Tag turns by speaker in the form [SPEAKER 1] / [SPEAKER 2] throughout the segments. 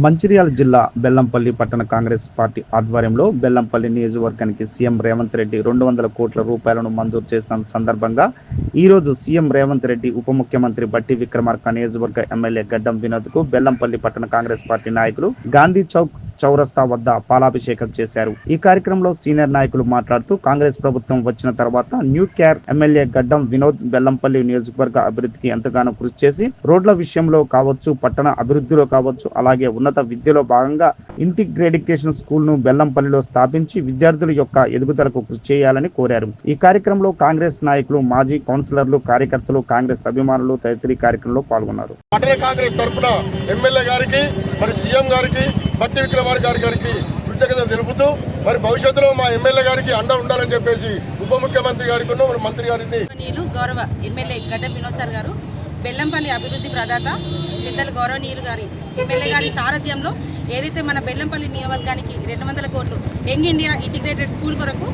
[SPEAKER 1] మంచిర్యాల జిల్లా బెల్లంపల్లి పట్టణ కాంగ్రెస్ పార్టీ ఆధ్వర్యంలో బెల్లంపల్లి నియోజకవర్గానికి సీఎం రేవంత్ రెడ్డి 200 కోట్ల రూపాయలను మంజూరు చేసిన సందర్భంగా ఈ రోజు సీఎం రేవంత్ రెడ్డి ఉప ముఖ్యమంత్రి బట్టి విక్రమార్క నియోజకవర్గ ఎమ్మెల్యే గడ్డం వినోద్ కు బెల్లంపల్లి పట్టణ కాంగ్రెస్ పార్టీ నాయకులు గాంధీ చౌక్ చౌరస్తా వద్ద పాలాభిషేకం చేశారు. ఈ కార్యక్రమంలో సీనియర్ నాయకులు మాట్లాడుతూ కాంగ్రెస్ ప్రభుత్వం వచ్చిన తర్వాత న్యూ క్యార్ ఎమ్మెల్యే గడ్డం వినోద్ బెల్లంపల్లి నియోజకవర్గ అభివృద్ధికి ఎంతగానో కృషి చేసి రోడ్ల విషయంలో కావచ్చు, పట్టణ అభివృద్ధిలో కావచ్చు, అలాగే ఉన్నత విద్యలో భాగంగా ఇంటిగ్రేటెడ్ స్కూల్ ను బెల్లంపల్లిలో స్థాపించి విద్యార్థుల యొక్క ఎదుగుదలకు కృషి చేయాలని కోరారు. ఈ కార్యక్రమంలో కాంగ్రెస్ నాయకులు, మాజీ కౌన్సిలర్లు, కార్యకర్తలు, కాంగ్రెస్ అభిమానులు తదితర కార్యక్రమంలో పాల్గొన్నారు.
[SPEAKER 2] పట్టణ కాంగ్రెస్ తరఫున ఎమ్మెల్యే గారికి మరి సీఎం గారికి బట్టి విక్రమార్క గారికి కృతజ్ఞతలు తెలుపుతూ మరి భవిష్యత్తులో మా ఎమ్మెల్యే గారికి అండ ఉండాలని చెప్పేసి ఉప ముఖ్యమంత్రి గారికి మంత్రి గారికి
[SPEAKER 3] గౌరవ ఎమ్మెల్యే గడ్డం వినోద్ సార్ గారు బెల్లంపల్లి అభివృద్ధి ప్రదాత పెద్దలు గౌరవనీయులు గారి ఎమ్మెల్యే గారి సారథ్యంలో ఏదైతే మన బెల్లంపల్లి నియోజకవర్గానికి 200 కోట్లు యంగ్ ఇండియా ఇంటిగ్రేటెడ్ స్కూల్ కొరకు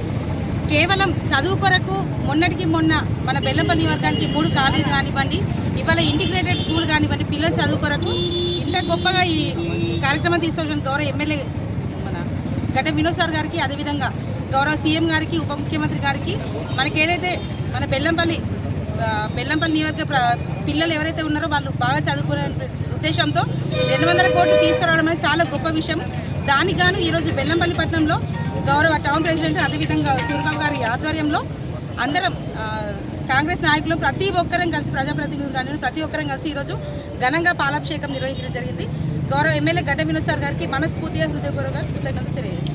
[SPEAKER 3] కేవలం చదువు కొరకు మొన్నటికి మొన్న మన బెల్లంపల్లి నియోజకవర్గానికి 3 కాలేజీలు కానివ్వండి, ఇవాళ ఇంటిగ్రేటెడ్ స్కూల్ కానివ్వండి, పిల్లల చదువు కొరకు ఇంత గొప్పగా ఈ కార్యక్రమం తీసుకొచ్చిన గౌరవ ఎమ్మెల్యే మన గడ్డం వినోద్ సార్ గారికి, అదేవిధంగా గౌరవ సీఎం గారికి, ఉప ముఖ్యమంత్రి గారికి మనకేదైతే మన బెల్లంపల్లి నియోజక పిల్లలు ఎవరైతే ఉన్నారో వాళ్ళు బాగా చదువుకునే ఉద్దేశంతో 200 కోట్లు తీసుకురావడం అనేది చాలా గొప్ప విషయం. దానికి గాను ఈరోజు బెల్లంపల్లి పట్టణంలో గౌరవ టౌన్ ప్రెసిడెంట్, అదేవిధంగా సూర్యబాబు గారి ఆధ్వర్యంలో అందరం కాంగ్రెస్ నాయకులు ప్రతి ఒక్కరం కలిసి, ప్రజాప్రతినిధులు కానీ ప్రతి ఒక్కరం కలిసి ఈరోజు ఘనంగా పాలాభిషేకం నిర్వహించడం జరిగింది. గౌరవ ఎమ్మెల్యే గడ్డం వినోద్ సార్ గారికి మనస్ఫూర్తిగా హృదయపూర్వక కృతజ్ఞతలు తెలియజేస్తాం.